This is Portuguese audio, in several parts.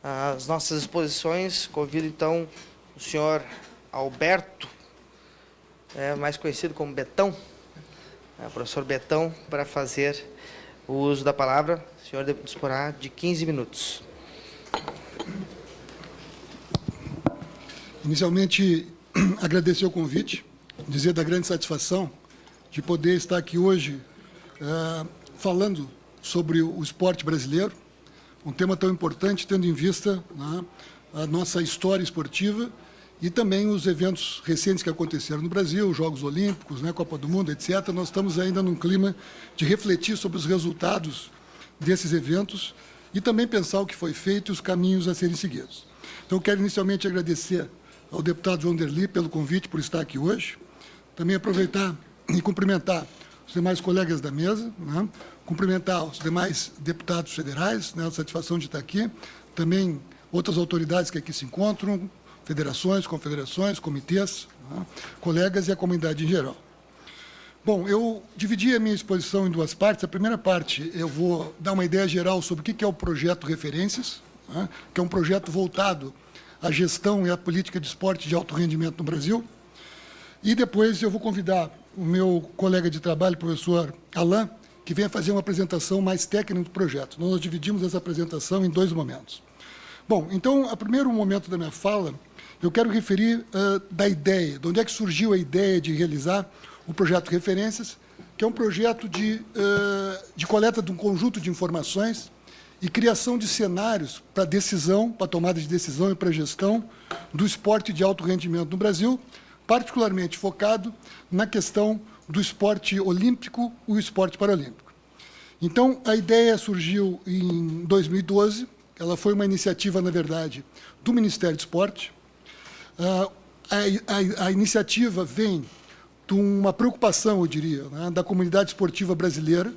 as nossas exposições. Convido, então, o senhor Alberto, mais conhecido como Betão, professor Betão, para fazer o uso da palavra. O senhor disporá de 15 minutos. Inicialmente, agradecer o convite, dizer da grande satisfação de poder estar aqui hoje falando sobre o esporte brasileiro, um tema tão importante, tendo em vista, né, a nossa história esportiva e também os eventos recentes que aconteceram no Brasil, Jogos Olímpicos, né, Copa do Mundo, etc. Nós estamos ainda num clima de refletir sobre os resultados desses eventos e também pensar o que foi feito e os caminhos a serem seguidos. Então, eu quero inicialmente agradecer ao deputado João Derli pelo convite, por estar aqui hoje. Também aproveitar e cumprimentar os demais colegas da mesa, né? Cumprimentar os demais deputados federais, né? A satisfação de estar aqui. Também outras autoridades que aqui se encontram, federações, confederações, comitês, né? Colegas e a comunidade em geral. Bom, eu dividi a minha exposição em duas partes. A primeira parte, eu vou dar uma ideia geral sobre o que é o projeto Referências, né? Que é um projeto voltado a gestão e a política de esporte de alto rendimento no Brasil. E depois eu vou convidar o meu colega de trabalho, o professor Alain, que venha fazer uma apresentação mais técnica do projeto. Nós dividimos essa apresentação em dois momentos. Bom, então, o primeiro momento da minha fala, eu quero referir da ideia, de onde é que surgiu a ideia de realizar o projeto Referências, que é um projeto de coleta de um conjunto de informações e criação de cenários para decisão, para tomada de decisão e para gestão do esporte de alto rendimento no Brasil, particularmente focado na questão do esporte olímpico e o esporte paralímpico. Então, a ideia surgiu em 2012, ela foi uma iniciativa, na verdade, do Ministério do Esporte. A iniciativa vem de uma preocupação, eu diria, né, da comunidade esportiva brasileira,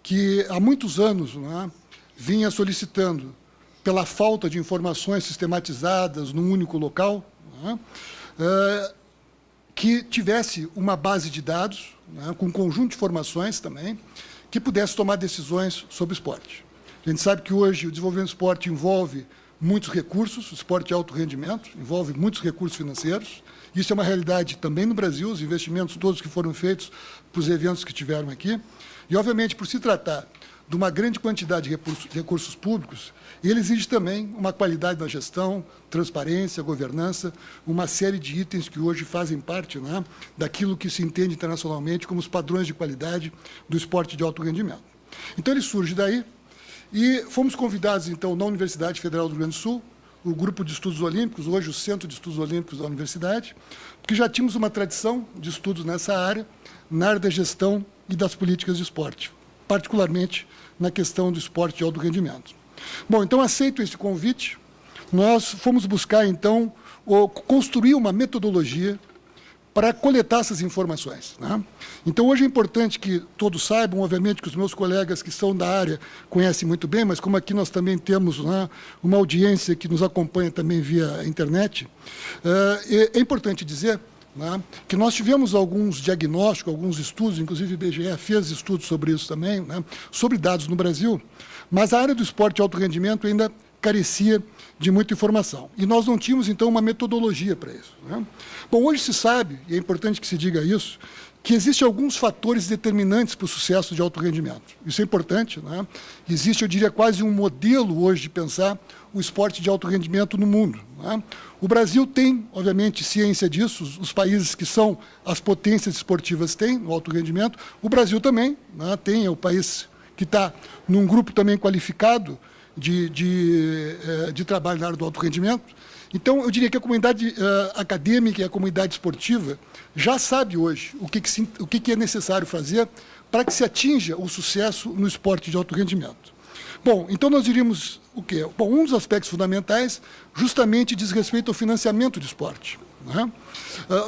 que há muitos anos, né, vinha solicitando, pela falta de informações sistematizadas num único local, né, que tivesse uma base de dados, né, com um conjunto de informações também, que pudesse tomar decisões sobre esporte. A gente sabe que hoje o desenvolvimento do esporte envolve muitos recursos, o esporte de alto rendimento envolve muitos recursos financeiros. Isso é uma realidade também no Brasil, os investimentos todos que foram feitos para os eventos que tiveram aqui. E, obviamente, por se tratar de uma grande quantidade de recursos públicos, ele exige também uma qualidade na gestão, transparência, governança, uma série de itens que hoje fazem parte, né, daquilo que se entende internacionalmente como os padrões de qualidade do esporte de alto rendimento. Então, ele surge daí e fomos convidados, então, na Universidade Federal do Rio Grande do Sul, o Grupo de Estudos Olímpicos, hoje o Centro de Estudos Olímpicos da Universidade, porque já tínhamos uma tradição de estudos nessa área, na área da gestão e das políticas de esporte, particularmente na questão do esporte de alto rendimento. Bom, então, aceito esse convite, nós fomos buscar, então, construir uma metodologia para coletar essas informações, né? Então, hoje é importante que todos saibam, obviamente, que os meus colegas que são da área conhecem muito bem, mas como aqui nós também temos, né, uma audiência que nos acompanha também via internet, é importante dizer, né, que nós tivemos alguns diagnósticos, alguns estudos, inclusive o IBGE fez estudos sobre isso também, né, sobre dados no Brasil, mas a área do esporte de alto rendimento ainda carecia de muita informação. E nós não tínhamos, então, uma metodologia para isso, né? Bom, hoje se sabe, e é importante que se diga isso, que existem alguns fatores determinantes para o sucesso de alto rendimento. Isso é importante, né? Existe, eu diria, quase um modelo hoje de pensar o esporte de alto rendimento no mundo, né? O Brasil tem, obviamente, ciência disso, os países que são as potências esportivas têm no alto rendimento, o Brasil também, né, tem, é o país que está num grupo também qualificado de trabalho na área do alto rendimento. Então, eu diria que a comunidade acadêmica e a comunidade esportiva já sabe hoje o que é necessário fazer para que se atinja o sucesso no esporte de alto rendimento. Bom, então nós diríamos o quê? Bom, um dos aspectos fundamentais justamente diz respeito ao financiamento do esporte, né?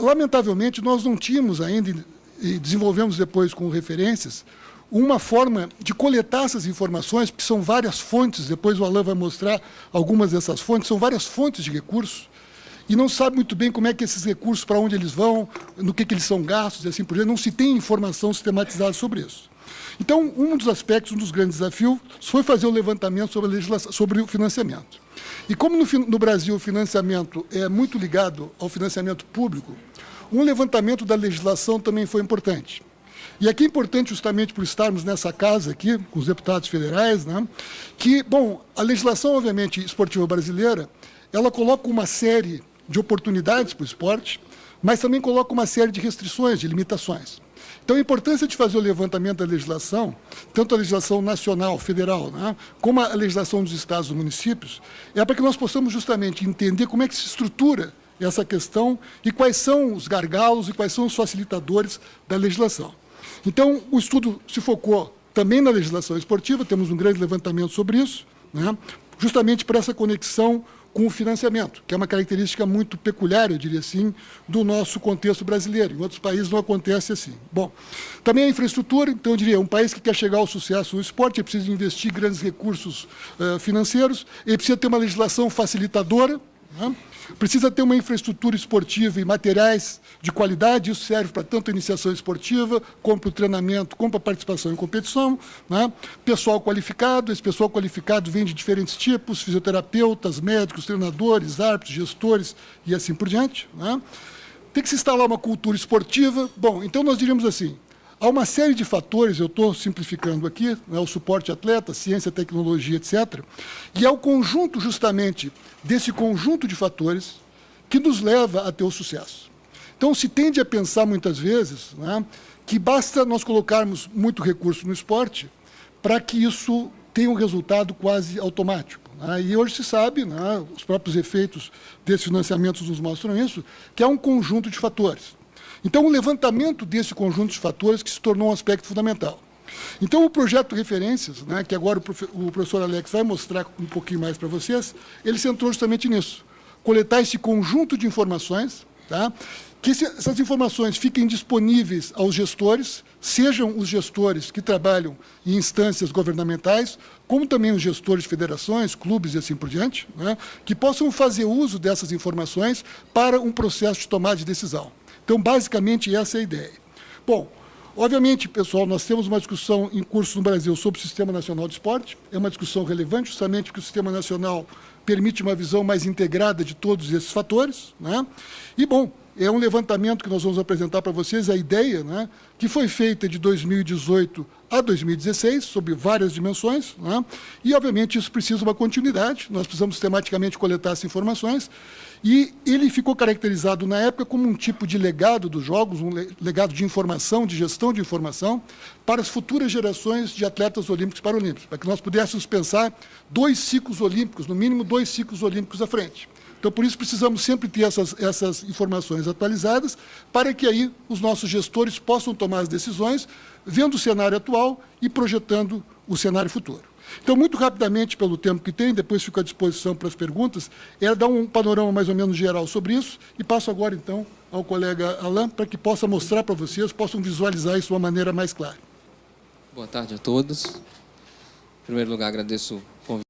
Lamentavelmente, nós não tínhamos ainda, e desenvolvemos depois com referências, uma forma de coletar essas informações, porque são várias fontes, depois o Alain vai mostrar algumas dessas fontes, são várias fontes de recursos, e não sabe muito bem como é que esses recursos, para onde eles vão, no que eles são gastos, e assim por diante, não se tem informação sistematizada sobre isso. Então, um dos aspectos, um dos grandes desafios, foi fazer o levantamento sobre a legislação, sobre o financiamento. E como no Brasil o financiamento é muito ligado ao financiamento público, um levantamento da legislação também foi importante. E aqui é importante justamente por estarmos nessa casa aqui, com os deputados federais, né, que, bom, a legislação, obviamente, esportiva brasileira, ela coloca uma série de oportunidades para o esporte, mas também coloca uma série de restrições, de limitações. Então, a importância de fazer o levantamento da legislação, tanto a legislação nacional, federal, né, como a legislação dos estados e municípios, é para que nós possamos justamente entender como é que se estrutura essa questão e quais são os gargalos e quais são os facilitadores da legislação. Então, o estudo se focou também na legislação esportiva, temos um grande levantamento sobre isso, né, justamente para essa conexão com o financiamento, que é uma característica muito peculiar, eu diria assim, do nosso contexto brasileiro. Em outros países não acontece assim. Bom, também a infraestrutura, então eu diria, um país que quer chegar ao sucesso no esporte, ele precisa investir grandes recursos financeiros, ele precisa ter uma legislação facilitadora, né? Precisa ter uma infraestrutura esportiva e materiais de qualidade, isso serve para tanto a iniciação esportiva, como para o treinamento, como para a participação em competição, né? Pessoal qualificado, esse pessoal qualificado vem de diferentes tipos, fisioterapeutas, médicos, treinadores, árbitros, gestores e assim por diante, né? Tem que se instalar uma cultura esportiva. Bom, então nós diríamos assim, há uma série de fatores, eu estou simplificando aqui, né, o suporte atleta, ciência, tecnologia, etc. E é o conjunto, justamente, desse conjunto de fatores que nos leva a ter o sucesso. Então, se tende a pensar, muitas vezes, né, que basta nós colocarmos muito recurso no esporte para que isso tenha um resultado quase automático. Né? E hoje se sabe, né, os próprios efeitos desses financiamentos nos mostram isso, que é um conjunto de fatores. Então, o levantamento desse conjunto de fatores que se tornou um aspecto fundamental. Então, o projeto Referências, né, que agora o professor Alex vai mostrar um pouquinho mais para vocês, ele se centrou justamente nisso. Coletar esse conjunto de informações, tá, que essas informações fiquem disponíveis aos gestores, sejam os gestores que trabalham em instâncias governamentais, como também os gestores de federações, clubes e assim por diante, né, que possam fazer uso dessas informações para um processo de tomada de decisão. Então, basicamente, essa é a ideia. Bom, obviamente, pessoal, nós temos uma discussão em curso no Brasil sobre o Sistema Nacional de Esporte. É uma discussão relevante, justamente porque o Sistema Nacional permite uma visão mais integrada de todos esses fatores, né? E, bom, é um levantamento que nós vamos apresentar para vocês, a ideia, né, que foi feita de 2018 a 2016, sob várias dimensões, né? E, obviamente, isso precisa de uma continuidade, nós precisamos sistematicamente coletar essas informações, e ele ficou caracterizado, na época, como um tipo de legado dos Jogos, um legado de informação, de gestão de informação, para as futuras gerações de atletas olímpicos e paralímpicos, para que nós pudéssemos pensar 2 ciclos olímpicos, no mínimo 2 ciclos olímpicos à frente. Então, por isso, precisamos sempre ter essas informações atualizadas, para que aí os nossos gestores possam tomar as decisões, vendo o cenário atual e projetando o cenário futuro. Então, muito rapidamente, pelo tempo que tem, depois fico à disposição para as perguntas, é dar um panorama mais ou menos geral sobre isso, e passo agora, então, ao colega Alain, para que possa mostrar para vocês, possam visualizar isso de uma maneira mais clara. Boa tarde a todos. Em primeiro lugar, agradeço